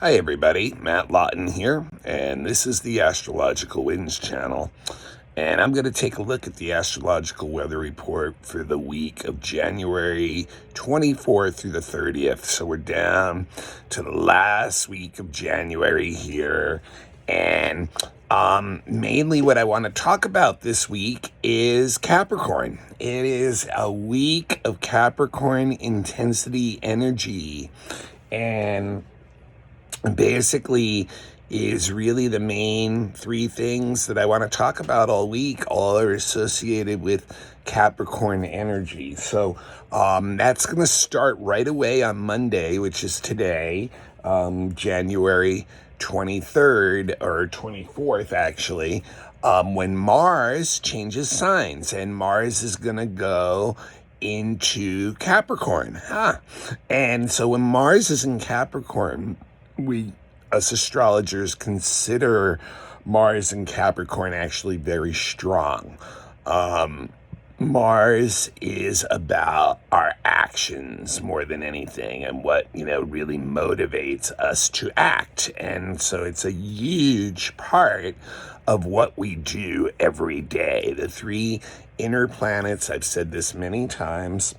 Hi everybody, Matt Lawton here, and this is the Astrological Winds channel. And I'm going to take a look at the astrological weather report for the week of January 24th through the 30th. So we're down to the last week of January here. And mainly what I want to talk about this week is Capricorn. It is a week of Capricorn intensity energy. And basically is really the main three things that I want to talk about all week. All are associated with Capricorn energy. So that's going to start right away on Monday, which is today, January 23rd or 24th actually, when Mars changes signs, and Mars is going to go into Capricorn. And so when Mars is in Capricorn, we, as astrologers, consider Mars and Capricorn actually very strong. Mars is about our actions more than anything, and what, really motivates us to act. And so it's a huge part of what we do every day. The three inner planets, I've said this many times,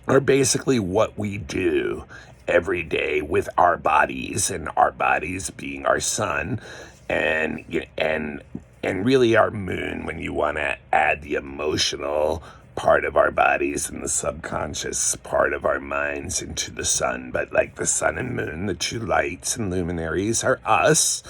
are basically what we do every day with our bodies, and our bodies being our sun and really our moon, when you want to add the emotional part of our bodies and the subconscious part of our minds into the sun. But like the sun and moon, the two lights and luminaries, are us.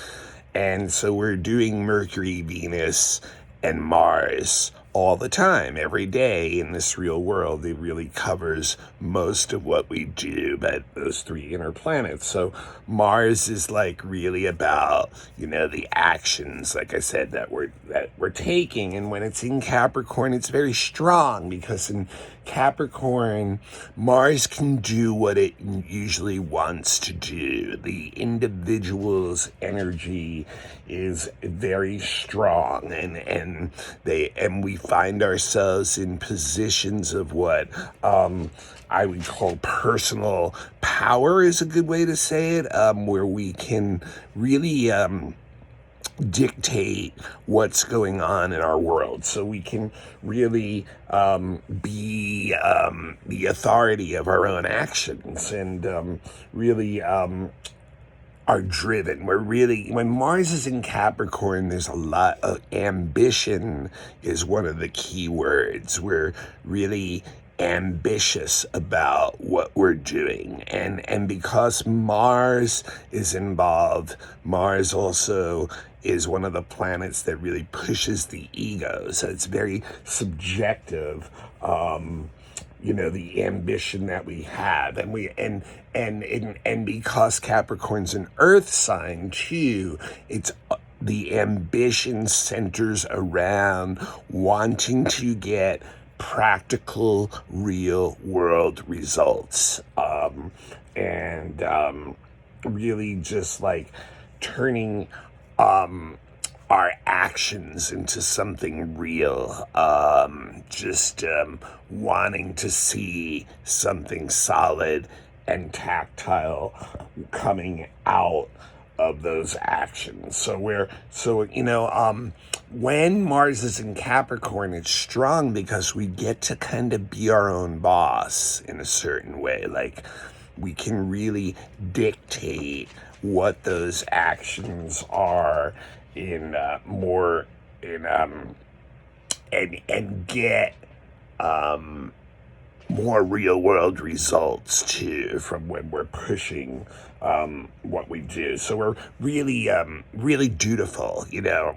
And so we're doing Mercury, Venus, and Mars all the time, every day in this real world. It really covers most of what we do, but those three inner planets. So Mars is like really about, the actions, like I said, that we're taking. And when it's in Capricorn, it's very strong, because in Capricorn, Mars can do what it usually wants to do. The individual's energy is very strong, and we find ourselves in positions of what I would call personal power, is a good way to say it, where we can really dictate what's going on in our world. So we can really be the authority of our own actions, and really are driven. When Mars is in Capricorn, there's a lot of ambition is one of the key words. We're really ambitious about what we're doing. And because Mars is involved, Mars also is one of the planets that really pushes the ego. So it's very subjective, the ambition that we have. And because Capricorn's an earth sign too, it's the ambition centers around wanting to get practical, real world results, and really just like turning our actions into something real, wanting to see something solid and tactile coming out of those actions. So when Mars is in Capricorn, it's strong because we get to kind of be our own boss in a certain way. Like, we can really dictate what those actions are and get more real world results too from when we're pushing what we do. So we're really dutiful.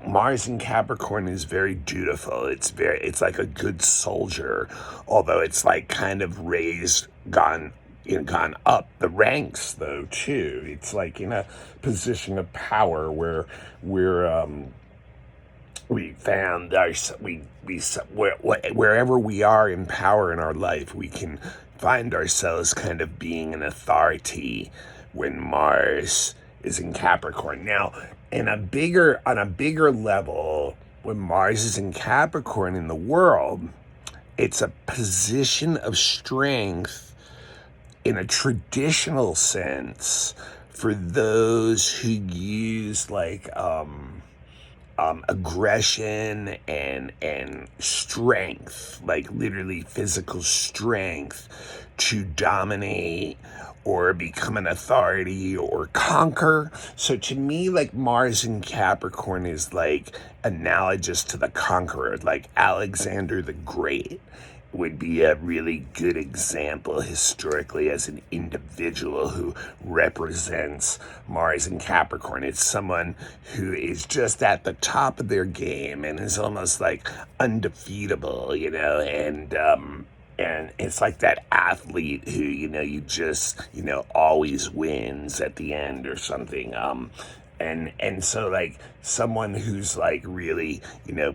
Mars in Capricorn is very dutiful. It's like a good soldier, although it's like kind of gone up the ranks though too. It's like in a position of power where we found wherever we are in power in our life, we can find ourselves kind of being an authority when Mars is in Capricorn. Now, on a bigger level, when Mars is in Capricorn in the world, it's a position of strength in a traditional sense for those who use like aggression and strength, like literally physical strength, to dominate or become an authority or conquer. So to me, like Mars in Capricorn is like analogous to the conqueror, like Alexander the Great would be a really good example historically as an individual who represents Mars in Capricorn. It's someone who is just at the top of their game and is almost like undefeatable, and it's like that athlete who, you just, always wins at the end or something. And so like someone who's like really,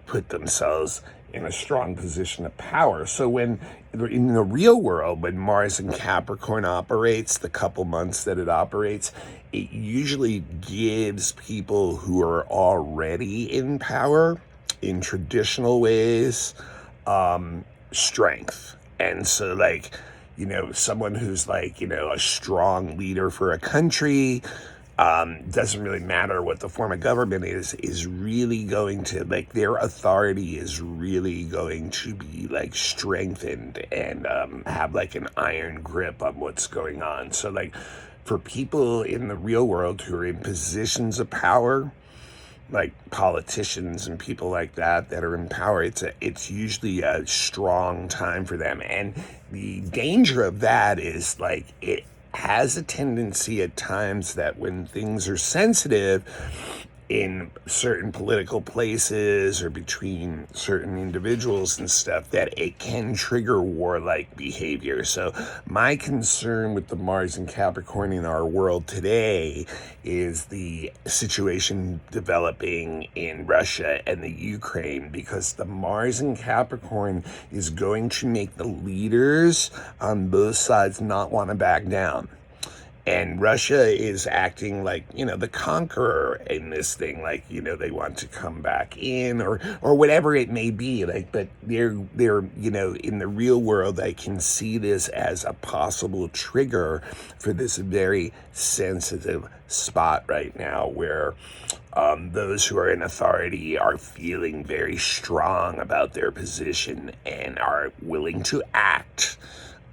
put themselves in a strong position of power. So when in the real world, when Mars in Capricorn operates, the couple months that it operates, it usually gives people who are already in power in traditional ways, strength. And so like, someone who's like, a strong leader for a country, doesn't really matter what the form of government is really going to, like, their authority is really going to be like strengthened and have like an iron grip on what's going on. So like for people in the real world who are in positions of power, like politicians and people like that are in power, it's usually a strong time for them. And the danger of that is like it has a tendency at times that when things are sensitive in certain political places or between certain individuals and stuff, that it can trigger warlike behavior. So my concern with the Mars and Capricorn in our world today is the situation developing in Russia and the Ukraine, because the Mars and Capricorn is going to make the leaders on both sides not want to back down. And Russia is acting like, the conqueror in this thing, like, they want to come back in or whatever it may be. Like, but they're, in the real world, I can see this as a possible trigger for this very sensitive spot right now where those who are in authority are feeling very strong about their position and are willing to act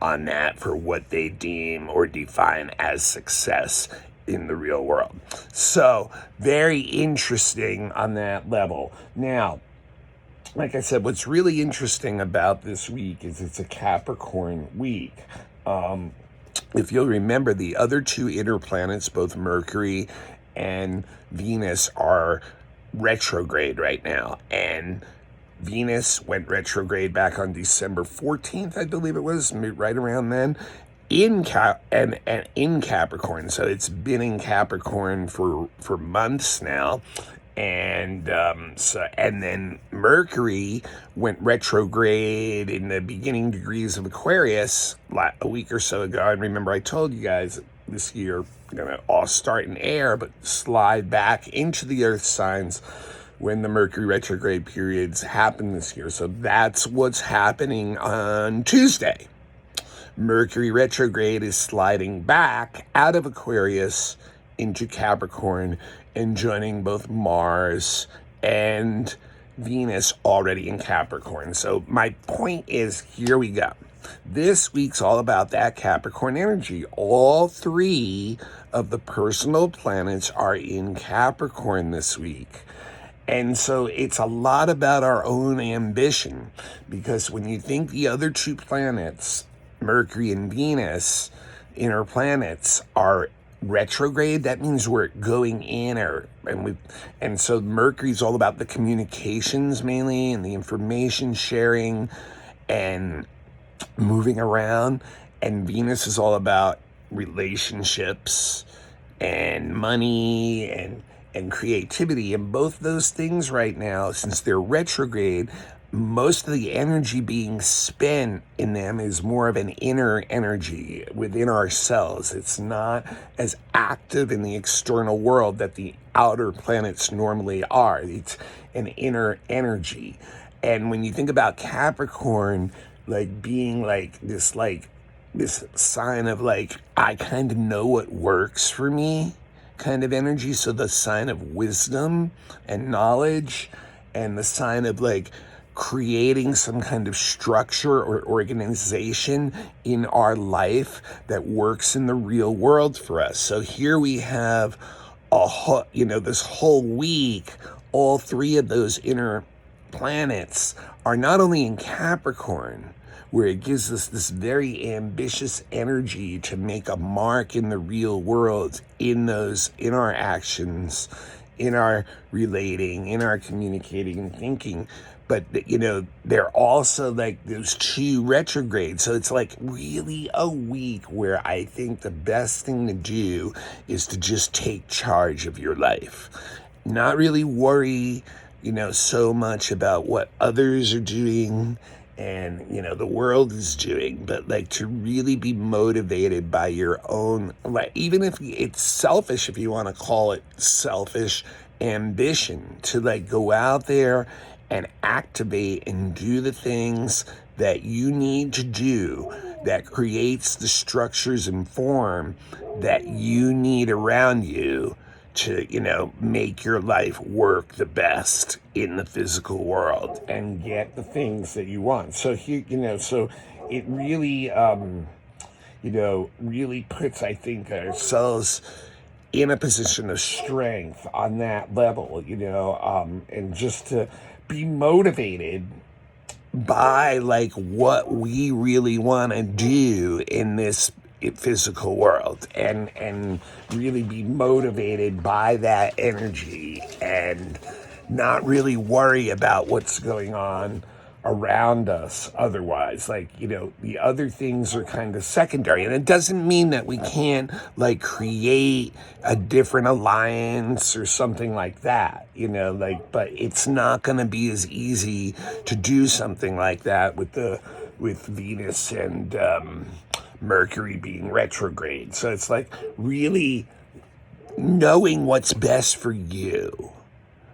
on that for what they deem or define as success in the real world. So very interesting on that level. Now, like I said, what's really interesting about this week is it's a Capricorn week. If you'll remember, the other two inner planets, both Mercury and Venus, are retrograde right now. And Venus went retrograde back on December 14th, I believe it was, right around then, in Capricorn. So it's been in Capricorn for months now. And and then Mercury went retrograde in the beginning degrees of Aquarius a week or so ago. And remember, I told you guys this year, gonna all start in air, but slide back into the earth signs when the Mercury retrograde periods happen this year. So that's what's happening on Tuesday. Mercury retrograde is sliding back out of Aquarius into Capricorn and joining both Mars and Venus already in Capricorn. So my point is, here we go. This week's all about that Capricorn energy. All three of the personal planets are in Capricorn this week. And so it's a lot about our own ambition, because when you think the other two planets, Mercury and Venus, inner planets, are retrograde, that means we're going in, and so Mercury's all about the communications mainly and the information sharing and moving around, and Venus is all about relationships and money and creativity. And both those things right now, since they're retrograde, most of the energy being spent in them is more of an inner energy within ourselves. It's not as active in the external world that the outer planets normally are. It's an inner energy. And when you think about Capricorn, like being like this sign of like, I kind of know what works for me. kind of energy. So the sign of wisdom and knowledge, and the sign of like creating some kind of structure or organization in our life that works in the real world for us. So here we have this whole week, all three of those inner planets are not only in Capricorn, where it gives us this very ambitious energy to make a mark in the real world, in our actions, in our relating, in our communicating and thinking. But, they're also like those two retrogrades. So it's like really a week where I think the best thing to do is to just take charge of your life. Not really worry, so much about what others are doing and, the world is doing, but like to really be motivated by your own, like, even if it's selfish, if you want to call it selfish ambition, to like go out there and activate and do the things that you need to do that creates the structures and form that you need around you to, make your life work the best in the physical world and get the things that you want. So so it really, really puts, I think, ourselves in a position of strength on that level, and just to be motivated by like what we really want to do in this physical world, and really be motivated by that energy and not really worry about what's going on around us otherwise. Like, the other things are kind of secondary. And it doesn't mean that we can't like create a different alliance or something like that, but it's not going to be as easy to do something like that with Venus and Mercury being retrograde. So it's like really knowing what's best for you.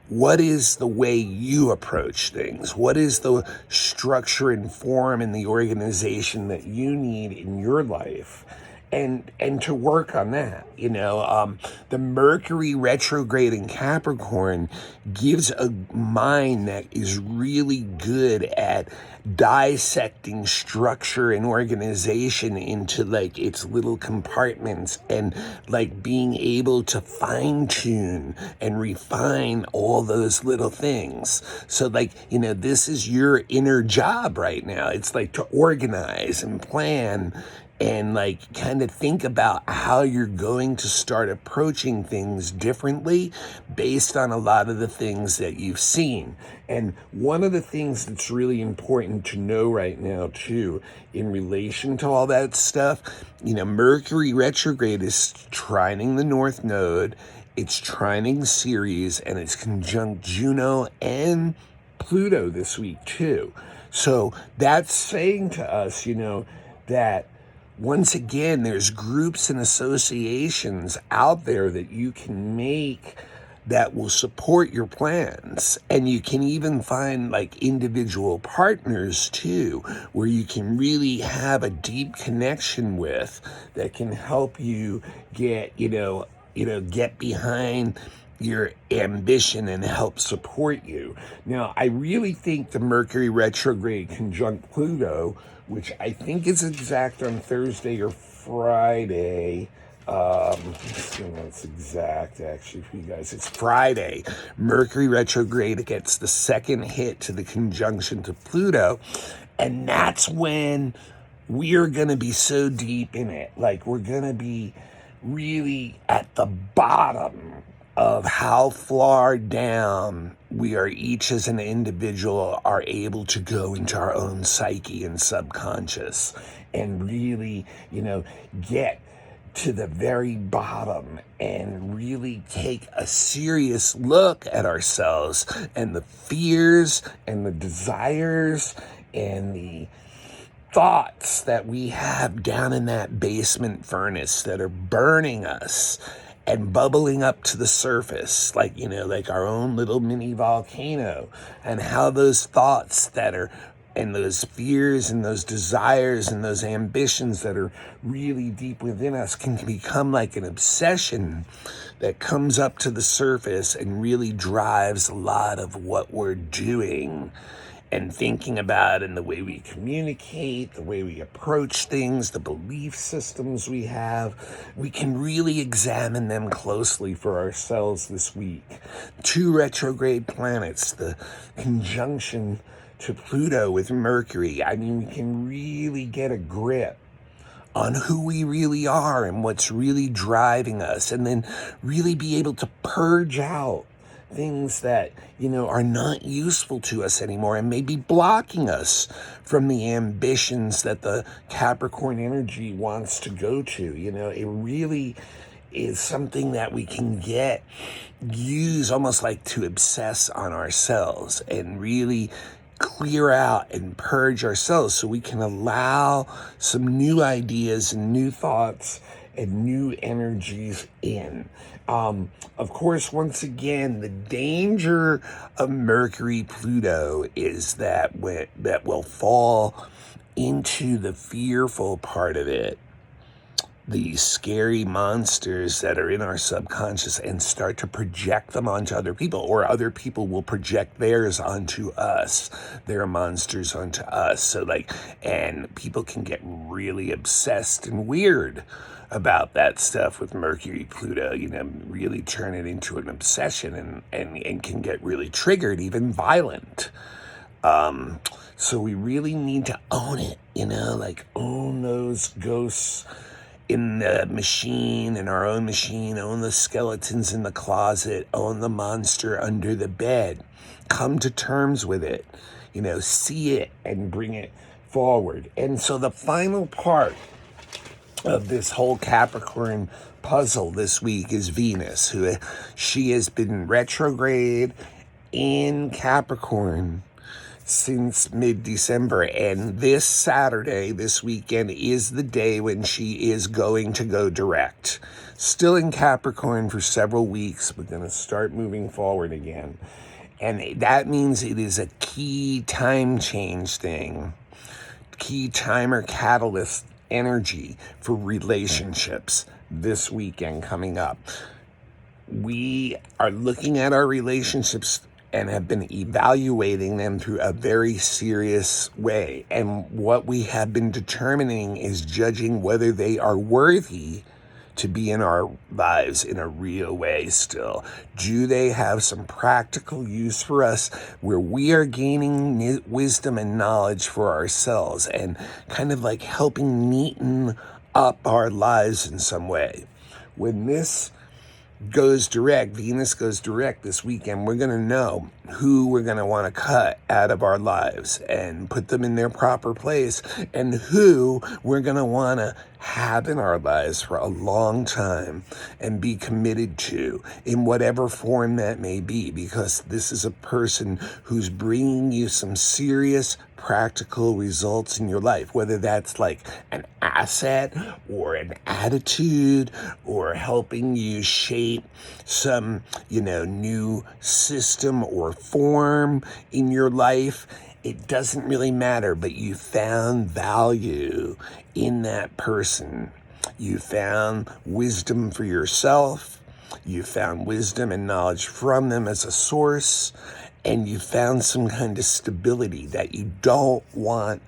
What is the way you approach things? What is the structure and form and the organization that you need in your life? And to work on that, the Mercury retrograde in Capricorn gives a mind that is really good at dissecting structure and organization into like its little compartments, and like being able to fine tune and refine all those little things. So like, this is your inner job right now. It's like to organize and plan and like kind of think about how you're going to start approaching things differently based on a lot of the things that you've seen. And one of the things that's really important to know right now too, in relation to all that stuff, Mercury retrograde is trining the North Node, it's trining Ceres, and it's conjunct Juno and Pluto this week too. So that's saying to us, that once again, there's groups and associations out there that you can make that will support your plans. And you can even find like individual partners too, where you can really have a deep connection with that can help you get, get behind your ambition and help support you. Now, I really think the Mercury retrograde conjunct Pluto, which I think is exact on Thursday or Friday. Let's see when it's exact, actually, for you guys. It's Friday. Mercury retrograde gets the second hit to the conjunction to Pluto. And that's when we're going to be so deep in it. Like, we're going to be really at the bottom of how far down we are each as an individual are able to go into our own psyche and subconscious and really, get to the very bottom and really take a serious look at ourselves and the fears and the desires and the thoughts that we have down in that basement furnace that are burning us and bubbling up to the surface, like our own little mini volcano, and how those thoughts that are and those fears and those desires and those ambitions that are really deep within us can become like an obsession that comes up to the surface and really drives a lot of what we're doing and thinking about, and the way we communicate, the way we approach things, the belief systems we have. We can really examine them closely for ourselves this week. 2 retrograde planets, the conjunction to Pluto with Mercury. I mean, we can really get a grip on who we really are and what's really driving us, and then really be able to purge out things that, are not useful to us anymore and may be blocking us from the ambitions that the Capricorn energy wants to go to. It really is something that we can use almost like to obsess on ourselves and really clear out and purge ourselves so we can allow some new ideas and new thoughts and new energies in. Of course, once again, the danger of Mercury Pluto is that will fall into the fearful part of it, these scary monsters that are in our subconscious, and start to project them onto other people, or other people will project theirs onto us, their monsters onto us. So and people can get really obsessed and weird about that stuff with Mercury Pluto, really turn it into an obsession and can get really triggered, even violent. So we really need to own it, own those ghosts in the machine, in our own machine, own the skeletons in the closet, own the monster under the bed. Come to terms with it, see it and bring it forward. And so the final part of this whole Capricorn puzzle this week is Venus, she has been retrograde in Capricorn since mid-December, and this Saturday, this weekend, is the day when she is going to go direct. Still in Capricorn for several weeks, but going to start moving forward again. And that means it is a key time change thing, key timer catalyst energy for relationships this weekend coming up. We are looking at our relationships and have been evaluating them through a very serious way. And what we have been determining is judging whether they are worthy to be in our lives in a real way still. Do they have some practical use for us where we are gaining wisdom and knowledge for ourselves and kind of like helping neaten up our lives in some way? When this goes direct, Venus goes direct this weekend, we're going to know who we're going to want to cut out of our lives and put them in their proper place, and who we're going to want to have in our lives for a long time and be committed to in whatever form that may be, because this is a person who's bringing you some serious practical results in your life, whether that's like an asset or an attitude or helping you shape some, new system or form in your life. It doesn't really matter, but you found value in that person. You found wisdom for yourself. You found wisdom and knowledge from them as a source. And you found some kind of stability that you don't want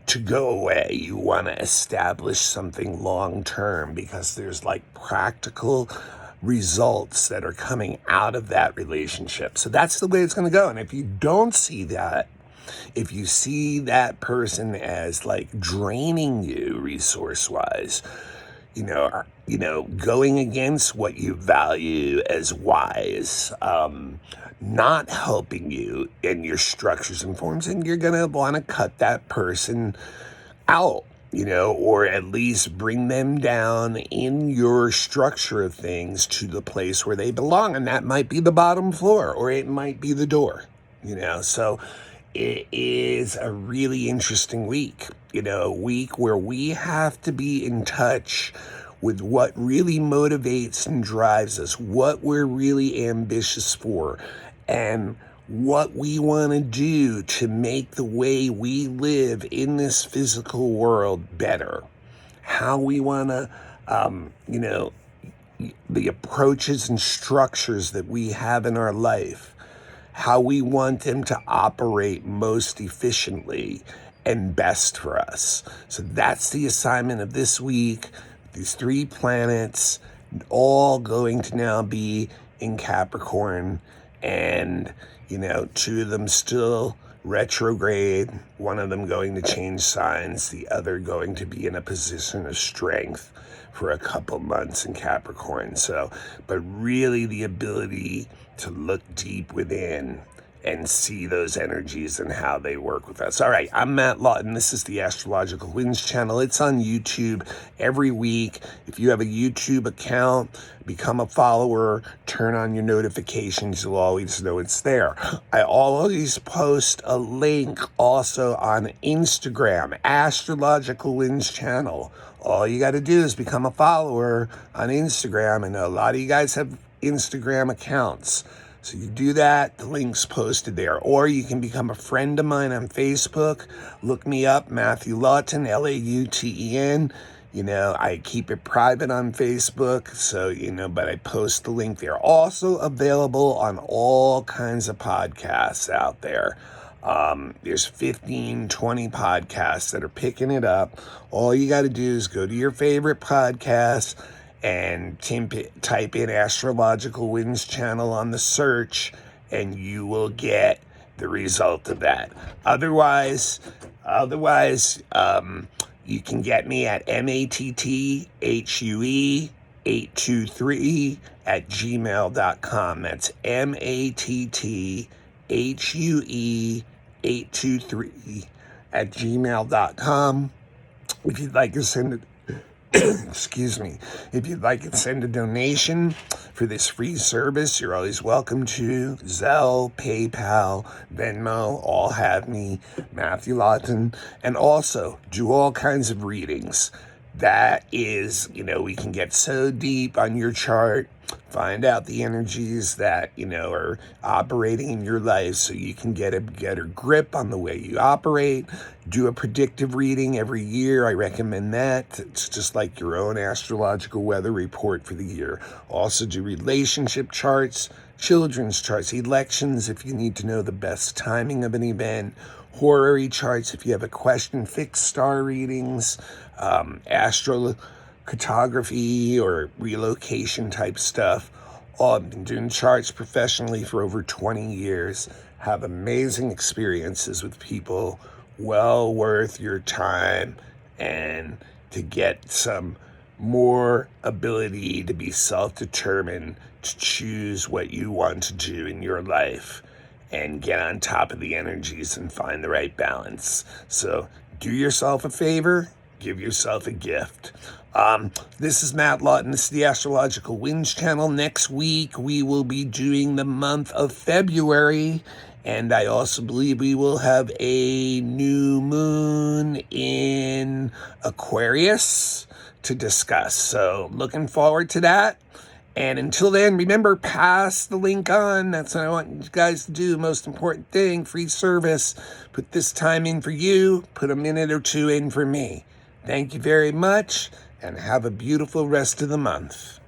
to go away. You want to establish something long term because there's like practical results that are coming out of that relationship. So that's the way it's going to go. And if you don't see that, if you see that person as like draining you resource wise, going against what you value as wise, not helping you in your structures and forms, and you're going to want to cut that person out, or at least bring them down in your structure of things to the place where they belong. And that might be the bottom floor, or it might be the door, so it is a really interesting week, a week where we have to be in touch with what really motivates and drives us, what we're really ambitious for, and what we want to do to make the way we live in this physical world better, how we want to, the approaches and structures that we have in our life, how we want them to operate most efficiently and best for us. So that's the assignment of this week. These 3 planets all going to now be in Capricorn, and 2 of them still retrograde, one of them going to change signs, the other going to be in a position of strength for a couple months in Capricorn. So, but really the ability to look deep within and see those energies and how they work with us. All right, I'm Matt Lawton. This is the Astrological Winds channel. It's on YouTube every week. If you have a YouTube account, become a follower, turn on your notifications. You'll always know it's there. I always post a link also on Instagram, Astrological Winds channel. All you got to do is become a follower on Instagram. I know a lot of you guys have Instagram accounts. So you do that, the link's posted there. Or you can become a friend of mine on Facebook. Look me up, Matthew Lawton, Lauten. I keep it private on Facebook, so, but I post the link there. Also available on all kinds of podcasts out there. There's 15, 20 podcasts that are picking it up. All you got to do is go to your favorite podcast and type in Astrological Winds channel on the search, and you will get the result of that. Otherwise, you can get me at matthue823 at gmail.com. That's matthue823 at gmail.com. If you'd like to send it, excuse me, if you'd like to send a donation for this free service, you're always welcome to. Zelle, PayPal, Venmo, all have me, Matthew Lawton. And also do all kinds of readings. That is, we can get so deep on your chart, find out the energies that, are operating in your life so you can get a better grip on the way you operate. Do a predictive reading every year. I recommend that. It's just like your own astrological weather report for the year. Also do relationship charts, children's charts, elections if you need to know the best timing of an event, horary charts if you have a question, fixed star readings, astrocartography or relocation type stuff. I've been doing charts professionally for over 20 years. Have amazing experiences with people. Well worth your time, and to get some more ability to be self-determined, to choose what you want to do in your life and get on top of the energies and find the right balance. So do yourself a favor, give yourself a gift. This is Matt Lawton. This is the Astrological Winds channel. Next week, we will be doing the month of February. And I also believe we will have a new moon in Aquarius to discuss. So looking forward to that. And until then, remember, pass the link on. That's what I want you guys to do. Most important thing, free service. Put this time in for you. Put a minute or 2 in for me. Thank you very much, and have a beautiful rest of the month.